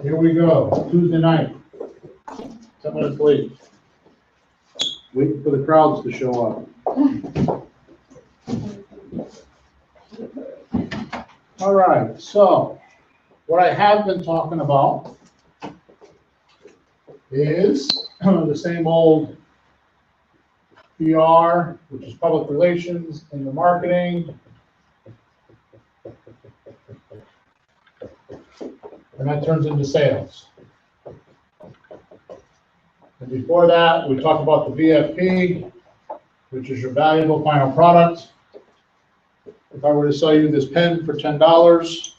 Here we go, Tuesday night, 10 minutes late. Waiting for the crowds to show up. All right, so what I have been talking about is the same old PR, which is public relations and the marketing. And that turns into sales. And before that, we talked about the VFP, which is your valuable final product. If I were to sell you this pen for $10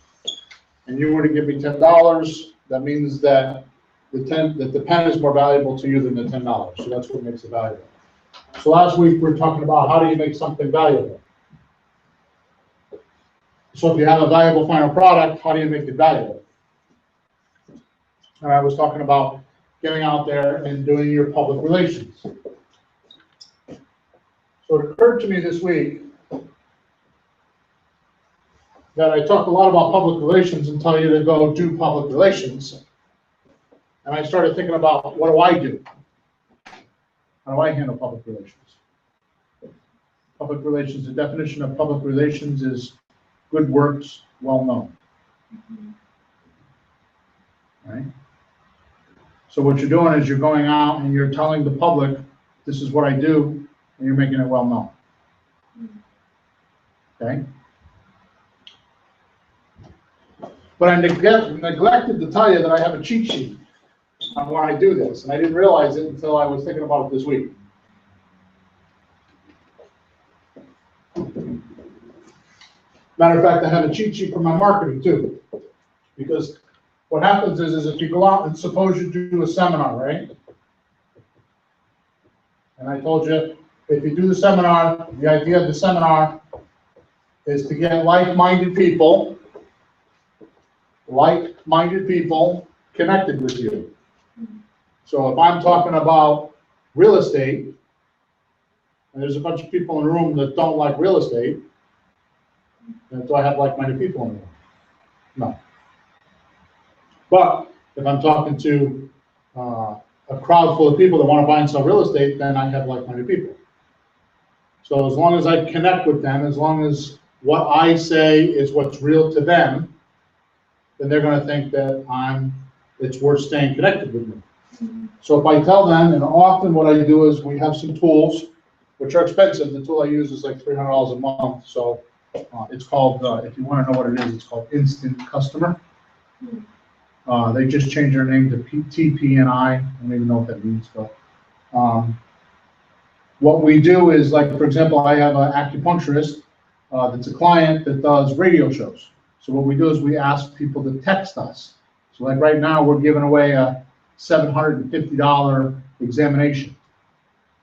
and you were to give me $10, that means that the pen is more valuable to you than the $10. So that's what makes it valuable. So last week we were talking about how do you make something valuable. So if you have a valuable final product, how do you make it valuable? And I was talking about getting out there and doing your public relations. So it occurred to me this week that I talk a lot about public relations and tell you to go do public relations. And I started thinking about, what do I do? How do I handle public relations? Public relations, the definition of public relations is good works, well known. Right? So what you're doing is you're going out and you're telling the public, this is what I do, and you're making it well known. Okay? But I neglected to tell you that I have a cheat sheet on why I do this, and I didn't realize it until I was thinking about it this week. Matter of fact, I have a cheat sheet for my marketing too, because what happens is if you go out and suppose you do a seminar, right? And I told you, if you do the seminar, the idea of the seminar is to get like-minded people connected with you. So if I'm talking about real estate, and there's a bunch of people in the room that don't like real estate, then do I have like-minded people in the room? No. But if I'm talking to a crowd full of people that want to buy and sell real estate, then I have like-minded people. So as long as I connect with them, as long as what I say is what's real to them, then they're going to think that it's worth staying connected with me. So if I tell them, and often what I do is we have some tools, which are expensive. The tool I use is like $300 a month. So it's called, if you want to know what it is, it's called Instant Customer. They just changed their name to TPNI. I don't even know what that means, but what we do is, like, for example, I have an acupuncturist that's a client that does radio shows. So what we do is we ask people to text us. So like right now, we're giving away a $750 examination.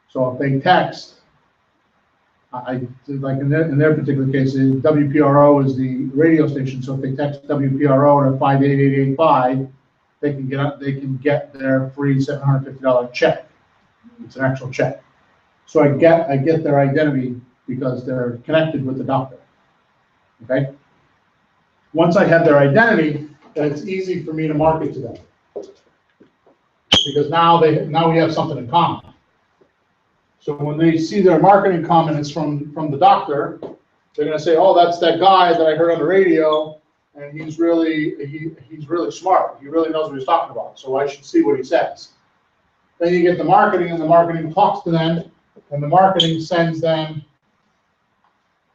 So if they text, like in their particular case, WPRO is the radio station. So if they text WPRO to 58885, they can get their free $750 check. It's an actual check. So I get their identity because they're connected with the doctor. Okay. Once I have their identity, then it's easy for me to market to them, because now we have something in common. So when they see their marketing comments from the doctor, they're going to say, "Oh, that's that guy that I heard on the radio, and he's really smart. He really knows what he's talking about. So I should see what he says." Then you get the marketing, and the marketing talks to them, and the marketing sends them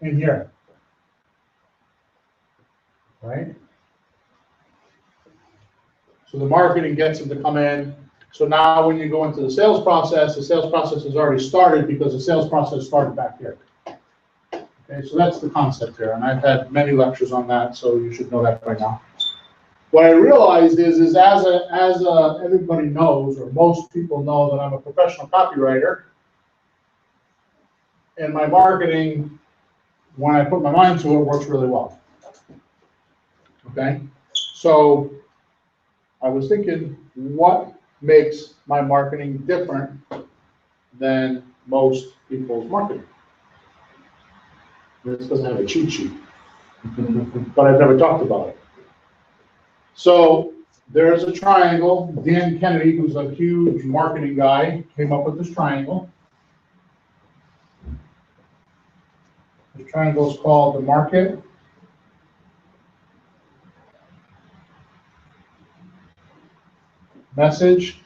in here, right? So the marketing gets them to come in. So now when you go into the sales process has already started, because the sales process started back here. Okay, so that's the concept here, and I've had many lectures on that, so you should know that right now. What I realized is as everybody knows, or most people know, that I'm a professional copywriter, and my marketing, when I put my mind to it, works really well. Okay, so I was thinking, what makes my marketing different than most people's marketing? This doesn't have a cheat sheet, but I've never talked about it. So there's a triangle. Dan Kennedy, who's a huge marketing guy, came up with this triangle. The triangle is called the market, message,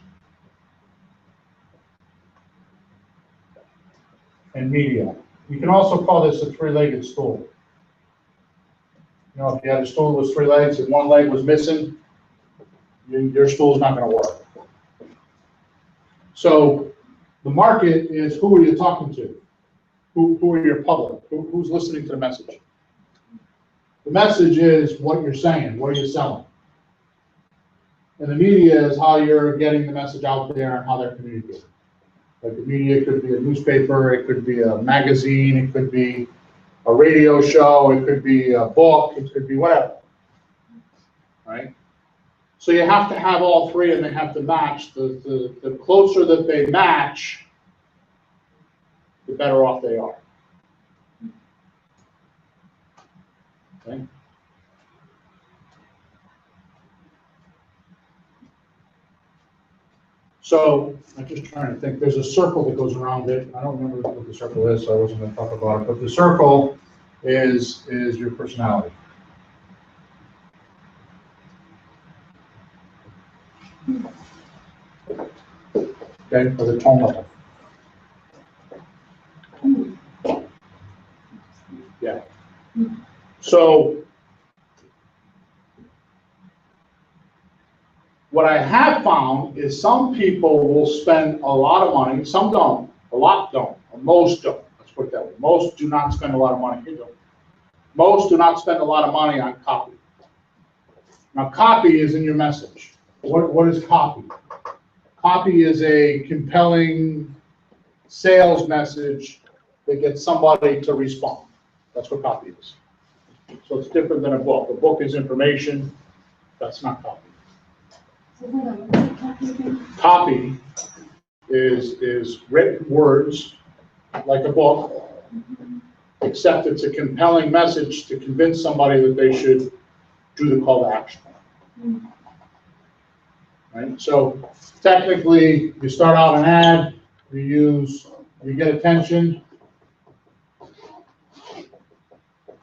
and media. You can also call this a three-legged stool. You know, if you had a stool with 3 legs and one leg was missing, your stool is not going to work. So the market is, who are you talking to? Who are your public? Who's listening to the message? The message is what you're saying, what are you selling? And the media is how you're getting the message out there and how they're communicating. Like the media could be a newspaper, it could be a magazine, it could be a radio show, it could be a book, it could be whatever, right? So you have to have all three and they have to match. The closer that they match, the better off they are. Okay? So I'm just trying to think. There's a circle that goes around it. I don't remember what the circle is, so I wasn't going to talk about it. But the circle is your personality. Okay, or the tone level. Yeah. So what I have found is some people will spend a lot of money, some don't, a lot don't, or most don't. Let's put it that way. Most do not spend a lot of money. Most do not spend a lot of money on copy. Now, copy is in your message. What is copy? Copy is a compelling sales message that gets somebody to respond. That's what copy is. So it's different than a book. A book is information. That's not copy. Copy is written words, like a book, except it's a compelling message to convince somebody that they should do the call to action. Right? So technically, you start out an ad, you get attention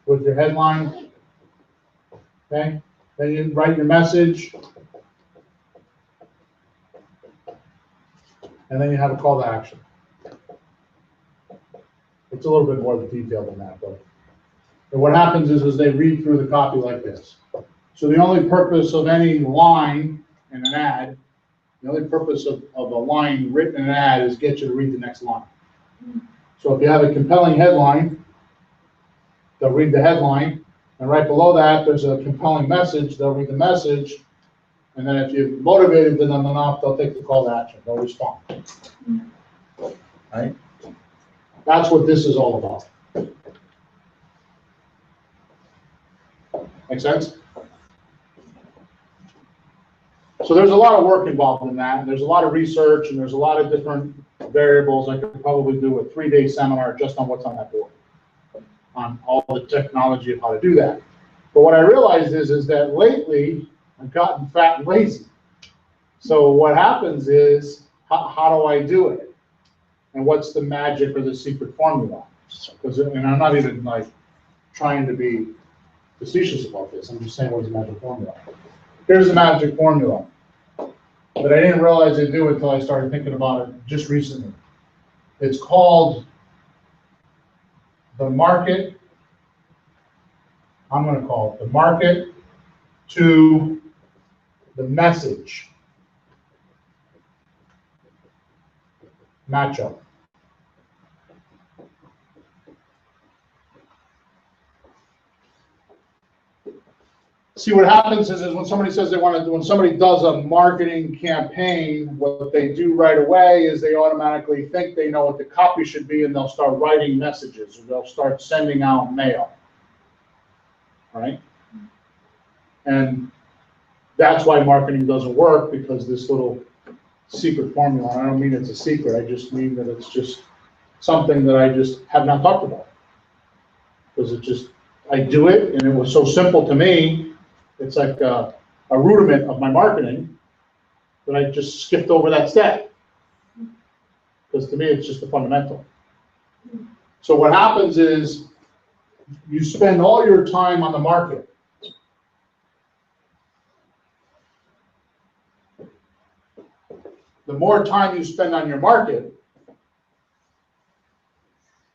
with your headline, okay? Then you write your message, and then you have a call to action. It's a little bit more detailed than that, but what happens is they read through the copy like this. So the only purpose of any line in an ad, the only purpose of a line written in an ad is get you to read the next line. So if you have a compelling headline, they'll read the headline, and right below that, there's a compelling message, they'll read the message, and then if you've motivated them enough, they'll take the call to action, they'll respond. Right? That's what this is all about. Make sense? So there's a lot of work involved in that, and there's a lot of research, and there's a lot of different variables. I could probably do a 3-day seminar just on what's on that board, on all the technology of how to do that. But what I realized is that lately, I've gotten fat and lazy. So what happens is, how do I do it? And what's the magic or the secret formula? Because, and I'm not even like trying to be facetious about this. I'm just saying, what's the magic formula? Here's the magic formula. But I didn't realize I do it until I started thinking about it just recently. It's called the market. I'm going to call it the market to the message matchup. See, what happens is when somebody says they want to, when somebody does a marketing campaign, what they do right away is they automatically think they know what the copy should be, and they'll start writing messages, or they'll start sending out mail. Right? And that's why marketing doesn't work, because this little secret formula, I don't mean it's a secret, I just mean that it's just something that I just have not talked about. Because it just, I do it, and it was so simple to me. It's like a rudiment of my marketing, then I just skipped over that step. Because to me, it's just a fundamental. So what happens is you spend all your time on the market. The more time you spend on your market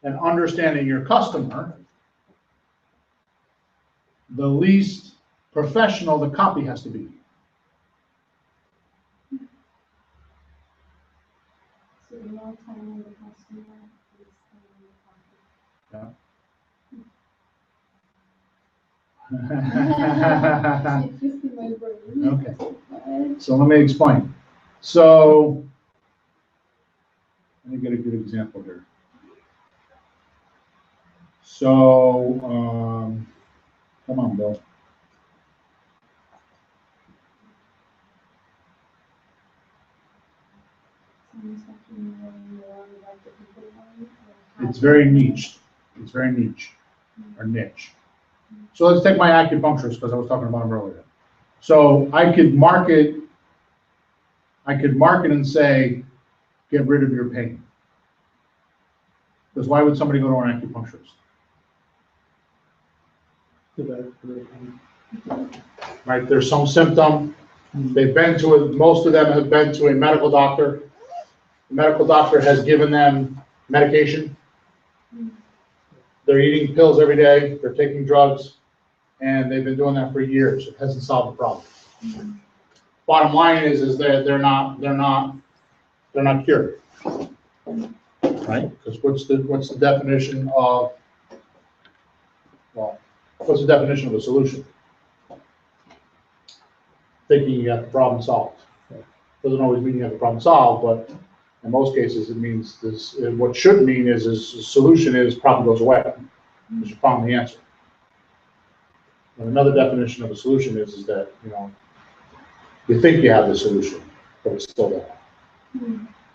and understanding your customer, the least professional the copy has to be. So the more time on the customer is Yeah. twisting my brain. Okay. So let me explain. So let me get a good example here. So come on, Bill. It's very niche. It's very niche or niche. So let's take my acupuncturist because I was talking about him earlier. So I could market and say, get rid of your pain. Because why would somebody go to an acupuncturist? Right, there's some symptom, they've been to it, most of them have been to a medical doctor. The medical doctor has given them medication. They're eating pills every day, they're taking drugs, and they've been doing that for years. It hasn't solved the problem. Bottom line is that they're not cured. Right? Because what's the definition of, well, what's the definition of a solution? Thinking you got the problem solved. Doesn't always mean you have the problem solved, but in most cases it means this. What should mean is the solution is problem goes away because you found the answer. And another definition of a solution is that you think you have the solution, but it's still there.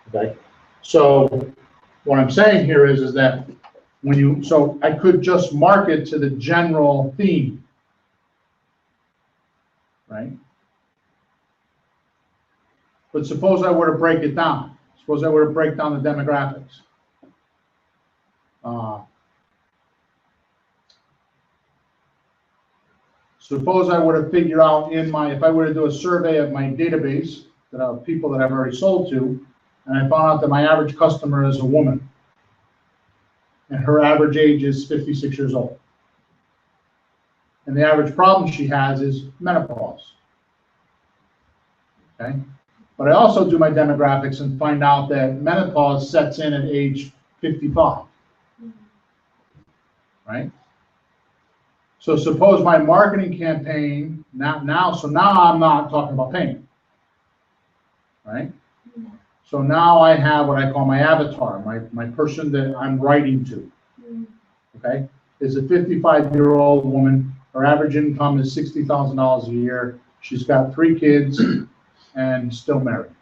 Okay. So what I'm saying here is that so I could just market to the general theme, right? But suppose I were to break it down. Suppose I were to break down the demographics. Suppose I were to figure out if I were to do a survey of my database of people that I've already sold to, and I found out that my average customer is a woman, and her average age is 56 years old. And the average problem she has is menopause. Okay? But I also do my demographics and find out that menopause sets in at age 55. Right? So suppose my marketing campaign, so now I'm not talking about pain. Right? So now I have what I call my avatar, my person that I'm writing to. Okay? Is a 55-year-old woman. Her average income is $60,000 a year. She's got 3 kids and still married.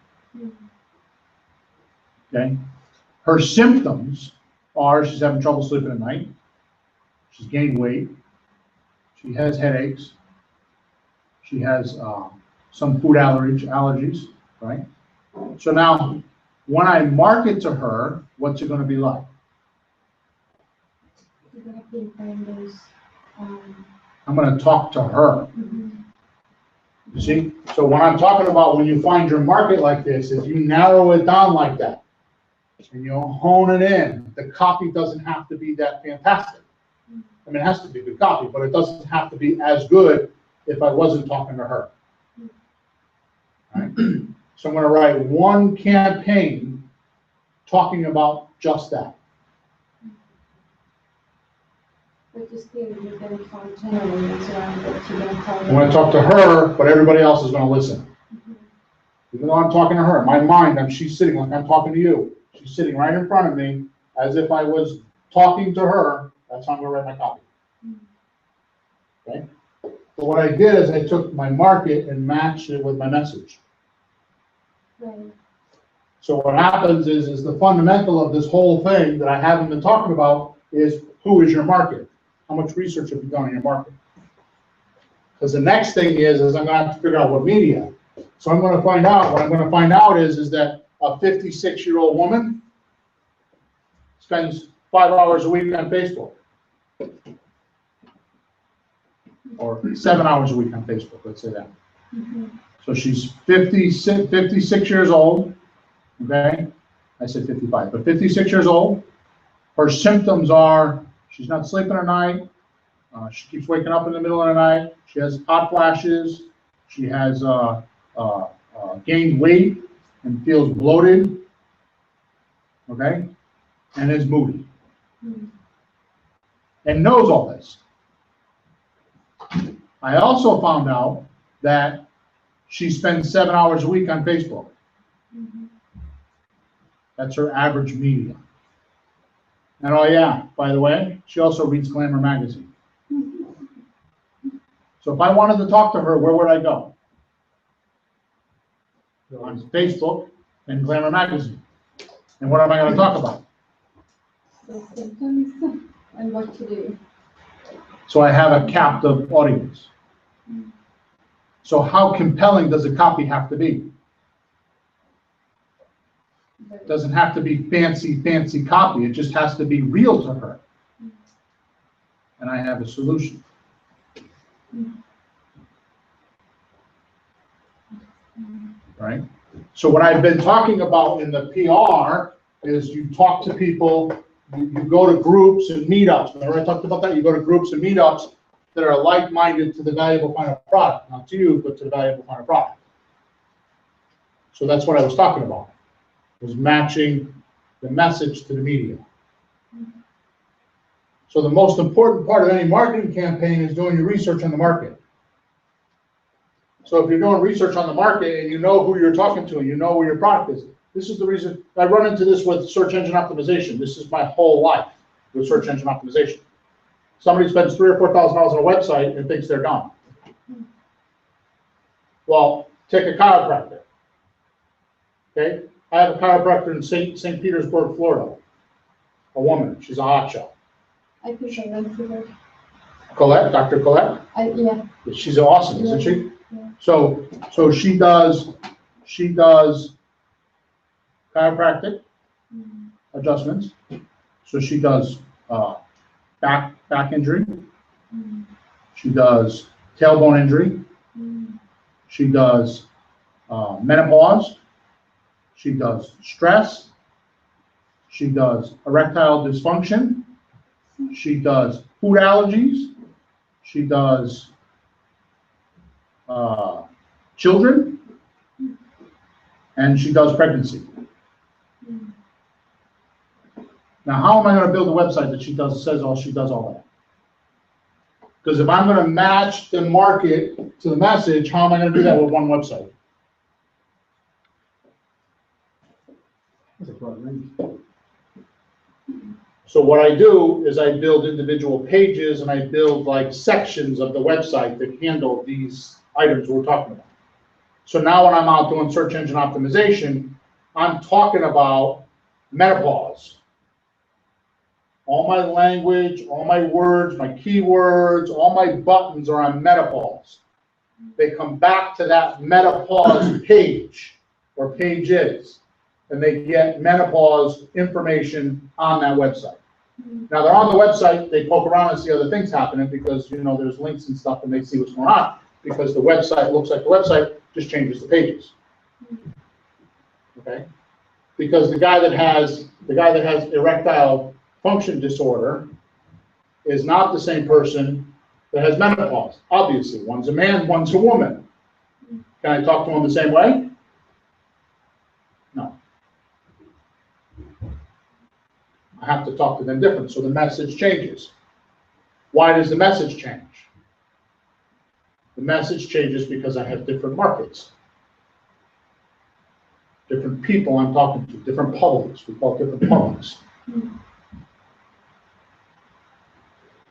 Okay? Her symptoms are she's having trouble sleeping at night. She's gained weight. She has headaches. She has some food allergies, right? So now, when I market to her, what's it going to be like? You're going to pinpoint those. I'm going to talk to her. You see? So what I'm talking about when you find your market like this is you narrow it down like that. And you hone it in. The copy doesn't have to be that fantastic. I mean, it has to be good copy, but it doesn't have to be as good if I wasn't talking to her. Right? So I'm going to write one campaign talking about just that. But just you're going to talk generally, that's what you're going to call. I'm going to talk to her, but everybody else is going to listen. Even though I'm talking to her, in my mind, she's sitting like I'm talking to you. She's sitting right in front of me as if I was talking to her. That's how I'm going to write my copy. Okay? So what I did is I took my market and matched it with my message. Right. So what happens is the fundamental of this whole thing that I haven't been talking about is who is your market? How much research have you done on your market? Because the next thing is I'm gonna have to figure out what media. So I'm gonna find out, what I'm gonna find out is that a 56-year-old woman spends 5 hours a week on Facebook. Or 7 hours a week on Facebook, let's say that. So she's 56 years old, okay? I said 55, but 56 years old. Her symptoms are, she's not sleeping at night. She keeps waking up in the middle of the night. She has hot flashes. She has gained weight and feels bloated, okay? And is moody. And knows all this. I also found out that she spends 7 hours a week on Facebook. That's her average media. And oh yeah, by the way, she also reads Glamour magazine. So if I wanted to talk to her, where would I go? On Facebook and Glamour magazine. And what am I going to talk about? The symptoms and what to do. So I have a captive audience. So how compelling does a copy have to be? It doesn't have to be fancy copy. It just has to be real to her. And I have a solution. Right? So what I've been talking about in the PR is you talk to people, you go to groups and meetups. Remember I talked about that? You go to groups and meetups that are like-minded to the valuable final product. Not to you, but to the valuable final product. So that's what I was talking about. Was matching the message to the media. So the most important part of any marketing campaign is doing your research on the market. So if you're doing research on the market and you know who you're talking to and you know where your product is, this is the reason I run into this with search engine optimization. This is my whole life with search engine optimization. Somebody spends $3,000 or $4,000 on a website and thinks they're done. Well, take a chiropractor. Okay, I have a chiropractor in St. Petersburg, Florida. A woman. She's a hotshot. I think I went to her. Colette, Dr. Colette. Yeah. She's awesome, isn't she? Yeah. So she does chiropractic adjustments. So she does back injury. She does tailbone injury. She does menopause. She does stress. She does erectile dysfunction. She does food allergies. She does children. And she does pregnancy. Now, how am I going to build a website that she does all that? Because if I'm going to match the market to the message, how am I going to do that with one website? So what I do is I build individual pages and I build like sections of the website that handle these items we're talking about. So now when I'm out doing search engine optimization, I'm talking about menopause. All my language, all my words, my keywords, all my buttons are on menopause. They come back to that menopause page or pages, and they get menopause information on that website. Now they're on the website, they poke around and see other things happening because, you know, there's links and stuff and they see what's going on because the website looks like the website, just changes the pages. Okay? Because the guy that has erectile function disorder is not the same person that has menopause. Obviously, one's a man, one's a woman. Can I talk to them the same way? No. I have to talk to them different, so the message changes. Why does the message change? The message changes because I have different markets. Different people I'm talking to, different publics. We call it different publics.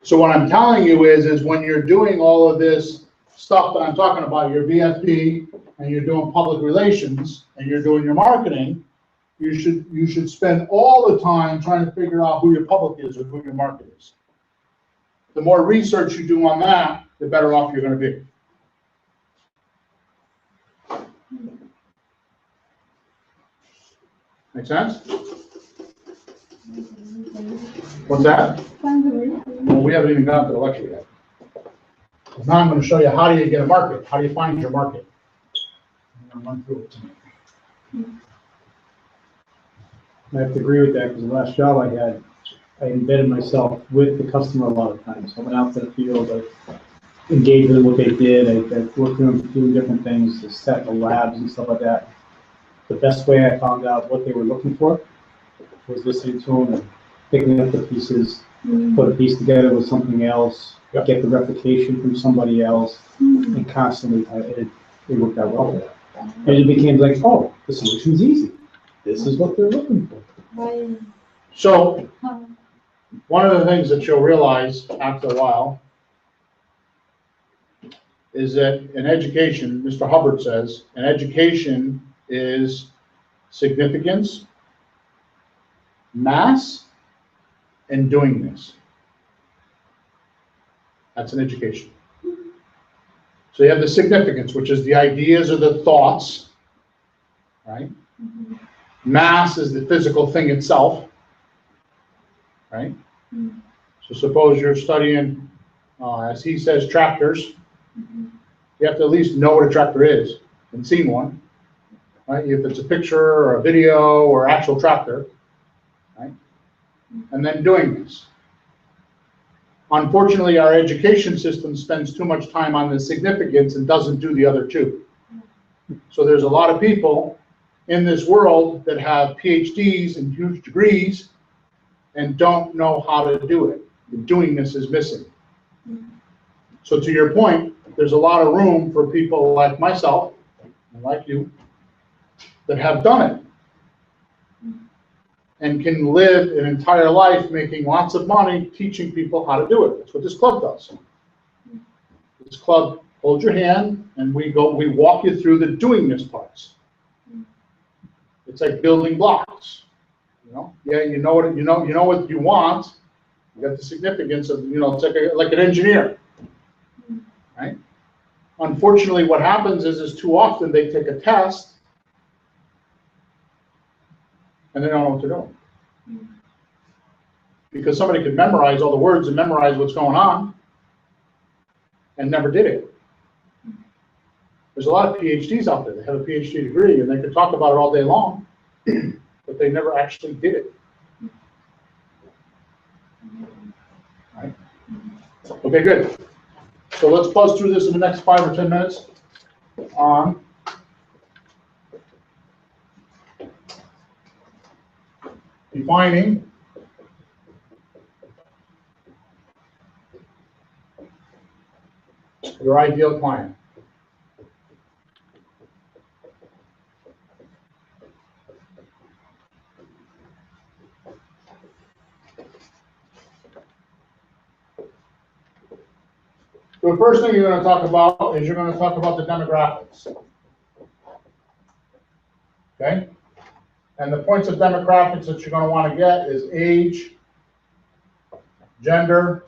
So what I'm telling you is when you're doing all of this stuff that I'm talking about, your VFP, and you're doing public relations, and you're doing your marketing, you should spend all the time trying to figure out who your public is or who your market is. The more research you do on that, the better off you're going to be. Make sense? What's that? Well, we haven't even gotten to the lecture yet. Now I'm going to show you how do you get a market? How do you find your market? I'm going to run through it tonight. I have to agree with that, because the last job I had, I embedded myself with the customer a lot of times. I went out to the field, I engaged with them what they did, I worked with them doing different things, to set the labs and stuff like that. The best way I found out what they were looking for was listening to them and picking up the pieces, put a piece together with something else, get the replication from somebody else, and constantly, it worked out well. And it became like, oh, the solution's easy. This is what they're looking for. So, one of the things that you'll realize after a while is that in education, Mr. Hubbard says, in education is significance, mass, and doingness. That's an education. So you have the significance, which is the ideas or the thoughts, right? Mass is the physical thing itself, right? So suppose you're studying, as he says, tractors. You have to at least know what a tractor is and seen one, right? If it's a picture or a video or actual tractor, right? And then doing this. Unfortunately, our education system spends too much time on the significance and doesn't do the other two. So there's a lot of people in this world that have PhDs and huge degrees and don't know how to do it. The doingness is missing. So to your point, there's a lot of room for people like myself and like you that have done it and can live an entire life making lots of money teaching people how to do it. That's what this club does. This club holds your hand and we walk you through the doingness parts. It's like building blocks. You know, yeah, you know what you want. You got the significance of, it's like an engineer, right? Unfortunately, what happens is too often they take a test and they don't know what they're doing. Because somebody could memorize all the words and memorize what's going on and never did it. There's a lot of PhDs out there that have a PhD degree and they could talk about it all day long, but they never actually did it. Right? Okay, good. So let's buzz through this in the next 5 or 10 minutes on defining your ideal client. So the first thing you're going to talk about is you're going to talk about the demographics. Okay? And the points of demographics that you're going to want to get is age, gender,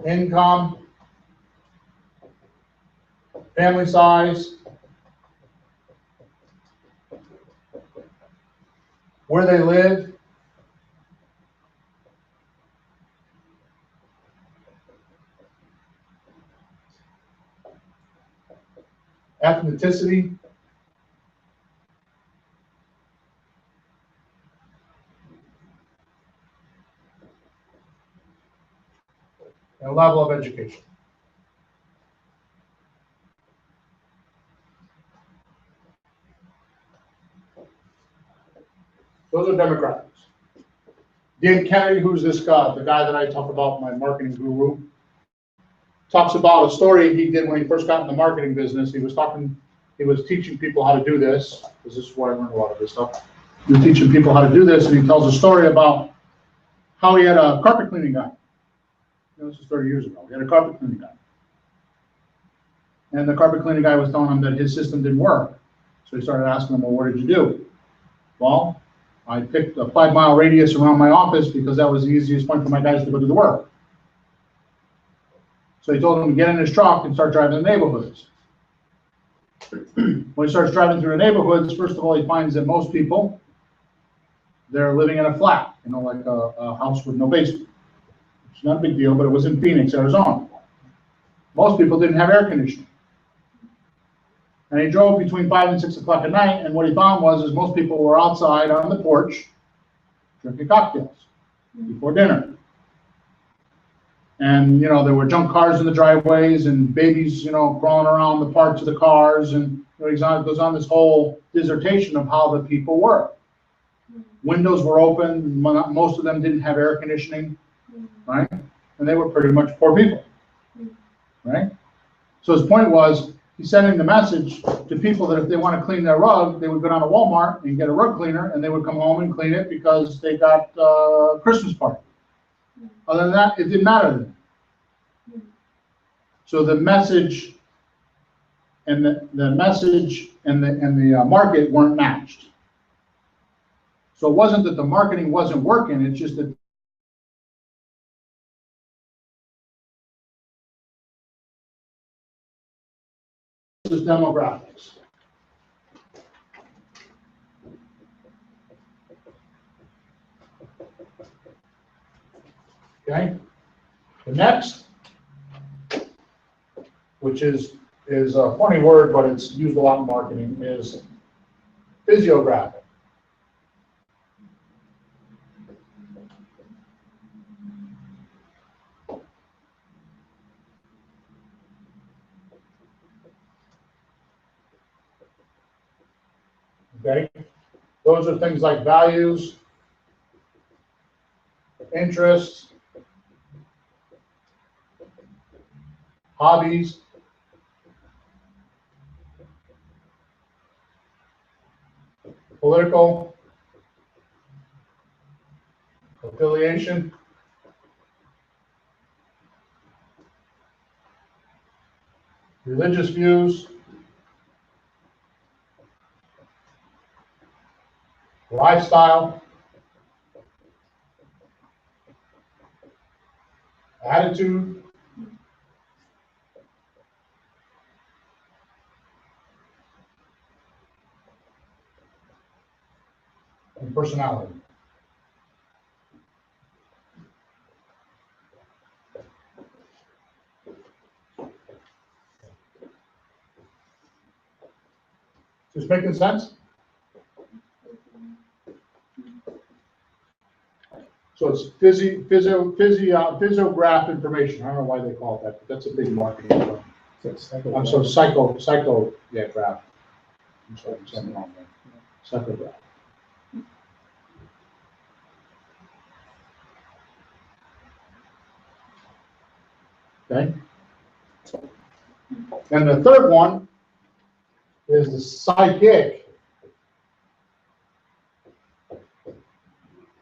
income, family size, where they live, ethnicity, and level of education. Those are demographics. Dan Kennedy, who's this guy, the guy that I talk about, my marketing guru, talks about a story he did when he first got in the marketing business. He was teaching people how to do this, because this is where I learned a lot of this stuff. He was teaching people how to do this, and he tells a story about how he had a carpet cleaning guy. This was 30 years ago. He had a carpet cleaning guy. And the carpet cleaning guy was telling him that his system didn't work. So he started asking him, well, what did you do? Well, I picked a 5-mile radius around my office because that was the easiest point for my guys to go do the work. So he told him to get in his truck and start driving the neighborhoods. When he starts driving through the neighborhoods, first of all, he finds that most people, they're living in a flat, like a house with no basement. It's not a big deal, but it was in Phoenix, Arizona. Most people didn't have air conditioning. And he drove between 5 and 6 o'clock at night, and what he found was most people were outside on the porch drinking cocktails before dinner. And, there were junk cars in the driveways and babies, crawling around the parts of the cars. And he goes on this whole dissertation of how the people were. Windows were open. Most of them didn't have air conditioning, right? And they were pretty much poor people, right? So his point was, he's sending the message to people that if they want to clean their rug, they would go down to Walmart and get a rug cleaner, and they would come home and clean it because they got a Christmas party. Other than that, it didn't matter to them. So the message and the message and the market weren't matched. So it wasn't that the marketing wasn't working, it's just that this is demographics. Okay. The next, which is a funny word, but it's used a lot in marketing, is physiographic. Okay, those are things like values, interests, hobbies, political affiliation, religious views, lifestyle, attitude, and personality. Is this making sense? So it's physiograph information. I don't know why they call it that, but that's a big marketing term. I'm so psychograph. I'm sorry, something wrong there. Psychograph. Okay. And the third one is the psychic.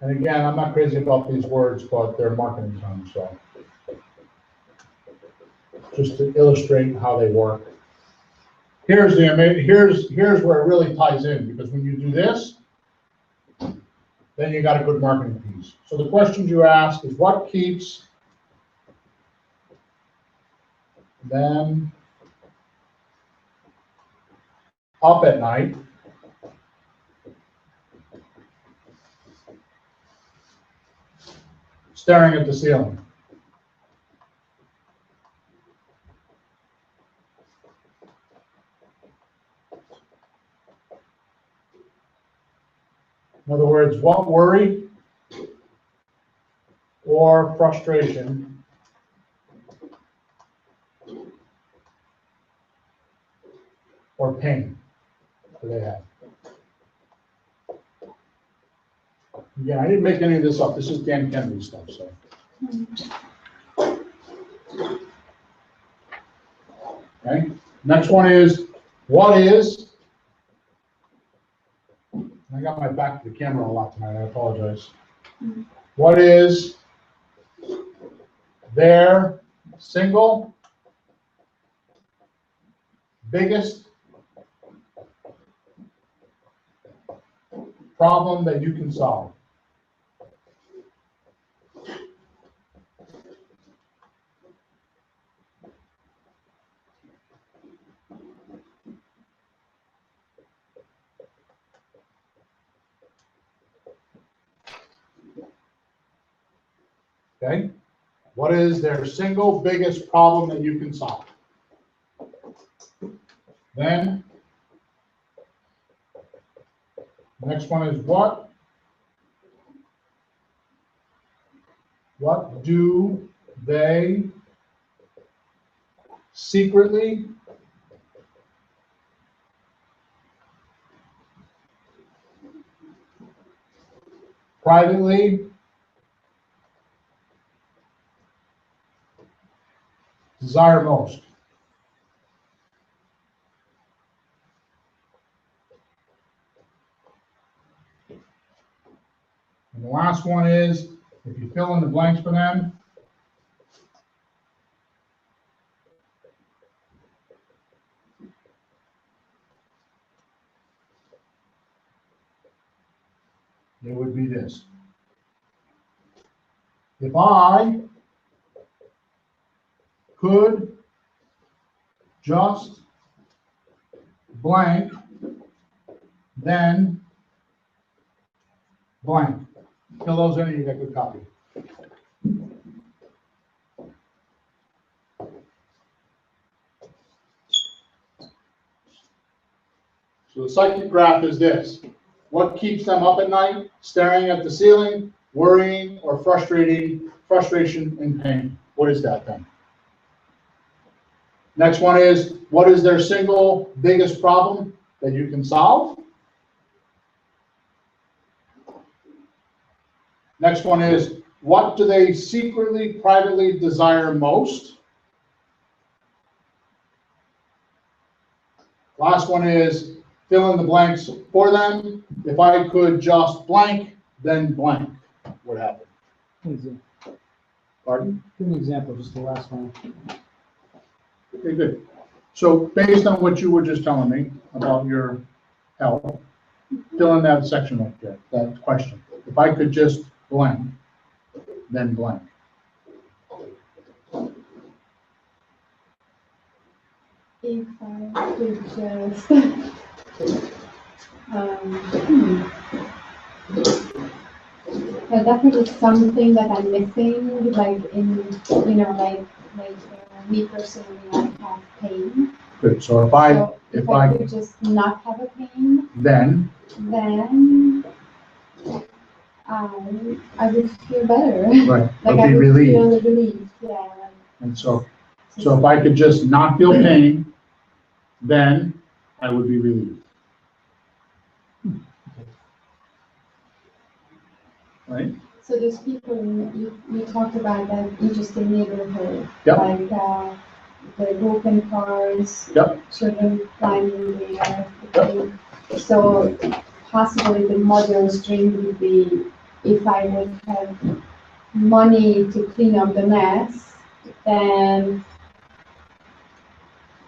And again, I'm not crazy about these words, but they're marketing terms, so just to illustrate how they work. Here's where it really ties in, because when you do this, then you got a good marketing piece. So the questions you ask is what keeps them up at night? Staring at the ceiling. In other words, what worry or frustration or pain do they have? Again, I didn't make any of this up. This is Dan Kennedy stuff. So, okay. Next one is what is. I got my back to the camera a lot tonight. I apologize. What is their single biggest problem that you can solve? Okay? What is their single biggest problem that you can solve? Then, next one is what do they secretly privately desire most? And the last one is, if you fill in the blanks for them, it would be this. If I could just blank, then blank. Fill those in and you get a good copy. So the psychic graph is this. What keeps them up at night? Staring at the ceiling, worrying, or frustration and pain. What is that then? Next one is, what is their single biggest problem that you can solve? Next one is, what do they secretly, privately desire most? Last one is, fill in the blanks for them. If I could just blank, then blank. What happened? Pardon? Give an example, just the last one. Okay, good. So based on what you were just telling me about your health, fill in that section right there, that question. If I could just blank, then blank. If I could just, definitely something that I'm missing, like me personally, I have pain. Good. So if I could just not have a pain, then I would feel better. right, Like I'll I be would relieved. feel relieved, yeah. And so if I could just not feel pain, then I would be relieved. Right? So there's people, you talked about that interesting neighborhood, Yep. like the broken cars, Yep. children climbing there. Yep. So possibly the mother's dream would be, if I would have money to clean up the mess, then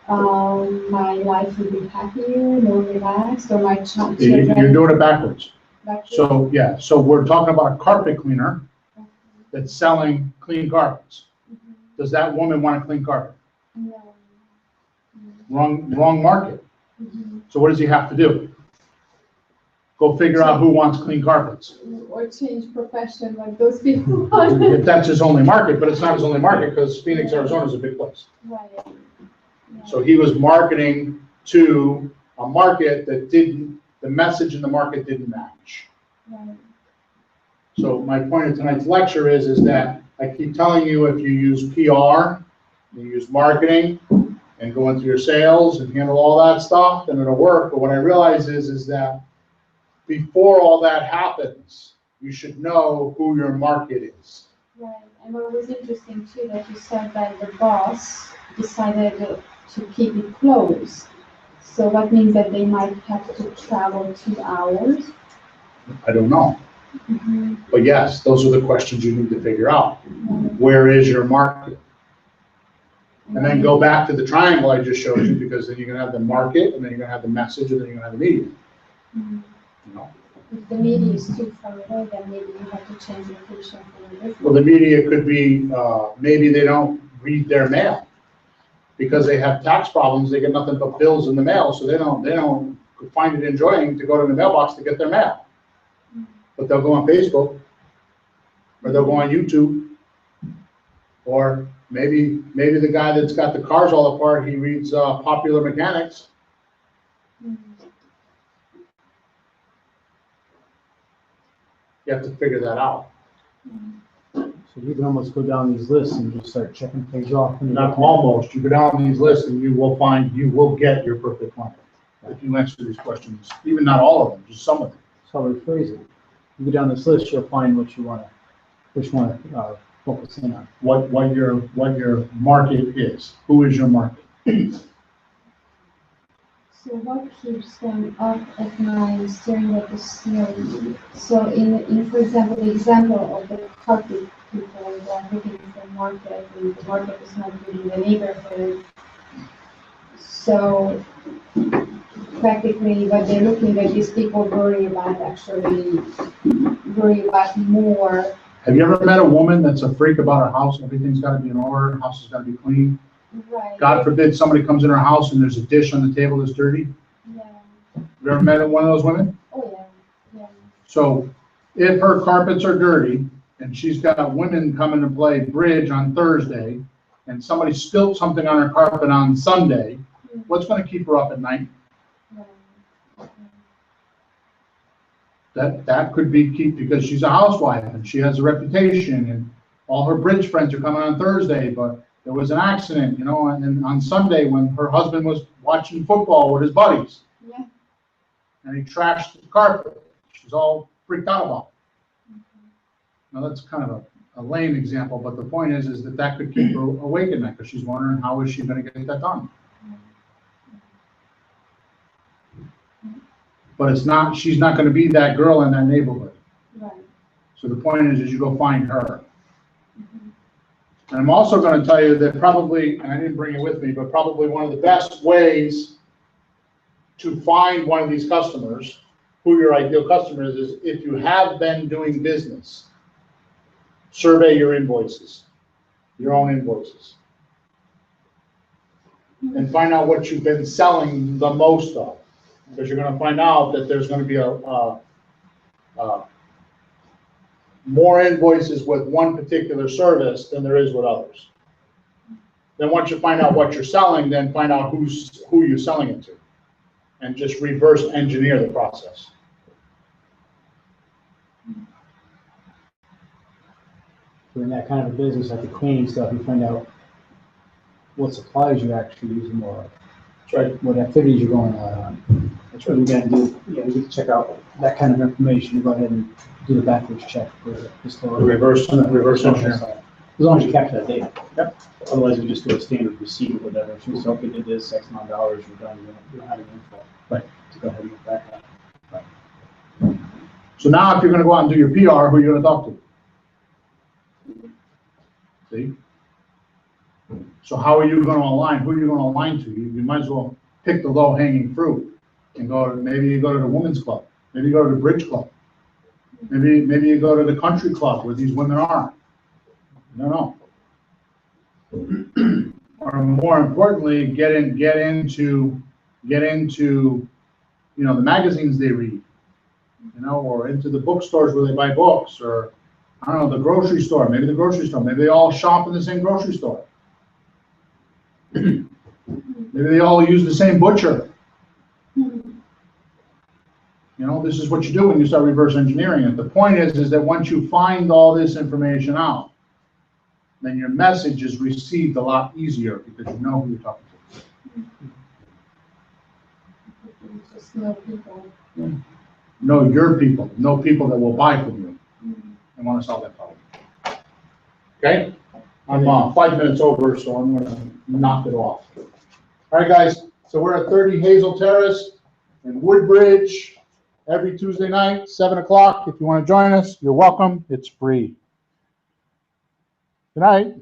my life would be happier, more relaxed, or my children. You're doing it backwards. So, yeah, so we're talking about a carpet cleaner that's selling clean carpets. Mm-hmm. Does that woman want a clean carpet? No. Wrong market. Mm-hmm. So what does he have to do? Go figure out who wants clean carpets. Or change profession like those people want. If that's his only market, but it's not his only market because Phoenix, Arizona is a big place. Right. Yeah. So he was marketing to a market that the message in the market didn't match. Right. So my point of tonight's lecture is that I keep telling you, if you use PR, you use marketing, and go into your sales and handle all that stuff, then it'll work. But what I realize is that before all that happens, you should know who your market is. Right. And what was interesting too, that you said that the boss decided to keep it closed. So that means that they might have to travel 2 hours. I don't know. Mm-hmm. But yes, those are the questions you need to figure out. Mm-hmm. Where is your market? And then go back to the triangle I just showed you, because then you're gonna have the market, and then you're gonna have the message, and then you're gonna have the media. Mm-hmm. You know? If the media is too far away, then maybe you have to change location for the business. Well, the media could be, maybe they don't read their mail. Because they have tax problems, they get nothing but bills in the mail, so they don't find it enjoying to go to the mailbox to get their mail. But they'll go on Facebook, or they'll go on YouTube, Or maybe the guy that's got the cars all apart, he reads Popular Mechanics. You have to figure that out. So you can almost go down these lists and just start checking things off. Not almost, you go down these lists and you will get your perfect client. If you answer these questions, even not all of them, just some of them. That's how we phrase it. You go down this list, you'll find which one to focus in on. What your market is. Who is your market? So what keeps them up at night staring at the ceiling? So in for example, the example of the carpet people that are looking for market, and the market is not really the neighborhood. So practically what they're looking at, these people worry about more. Have you ever met a woman that's a freak about her house? Everything's gotta be in order, her house has gotta be clean. Right. God forbid somebody comes in her house and there's a dish on the table that's dirty. Yeah. Have you ever met one of those women? Oh, yeah. So if her carpets are dirty and she's got women coming to play bridge on Thursday and somebody spilled something on her carpet on Sunday, what's gonna keep her up at night? That could be because she's a housewife and she has a reputation and all her bridge friends are coming on Thursday, but there was an accident, and on Sunday when her husband was watching football with his buddies. Yeah. And he trashed the carpet. She's all freaked out about it. Now that's kind of a lame example, but the point is that could keep her awake at night because she's wondering how is she going to get that done. But she's not going to be that girl in that neighborhood. Right. So the point is you go find her. And I'm also going to tell you that probably, and I didn't bring it with me, but probably one of the best ways to find one of these customers, who your ideal customer is if you have been doing business, survey your invoices, your own invoices, and find out what you've been selling the most of. Because you're going to find out that there's going to be more invoices with one particular service than there is with others. Then once you find out what you're selling, then find out who you're selling it to, and just reverse engineer the process. So in that kind of a business, like the cleaning stuff, you find out what supplies you're actually using more of. That's right. What activities you're going out on. That's what we got to do. Yeah, we get to check out that kind of information to go ahead and do the backwards check for the historical. Reverse engineer. As long as you capture that data. Yep. Otherwise, we just do a standard receipt or whatever. So we say, okay, did this X amount of dollars, we're done. You don't have any info. Right. To go ahead and get back on. Right. So now if you're going to go out and do your PR, who are you going to talk to? See? So how are you going to align? Who are you going to align to? You might as well pick the low-hanging fruit and maybe you go to the women's club. Maybe you go to the bridge club. Maybe you go to the country club where these women are. No. Or more importantly, get into the magazines they read, or into the bookstores where they buy books, or I don't know, the grocery store. Maybe they all shop in the same grocery store. Maybe they all use the same butcher. This is what you do when you start reverse engineering it. The point is that once you find all this information out, then your message is received a lot easier because you know who you're talking to. Just know people. Know your people. Know people that will buy from you and want to solve that problem. Okay? I'm 5 minutes over, so I'm going to knock it off. All right, guys. So we're at 30 Hazel Terrace in Woodbridge every Tuesday night, 7 o'clock. If you want to join us, you're welcome. It's free. Good night.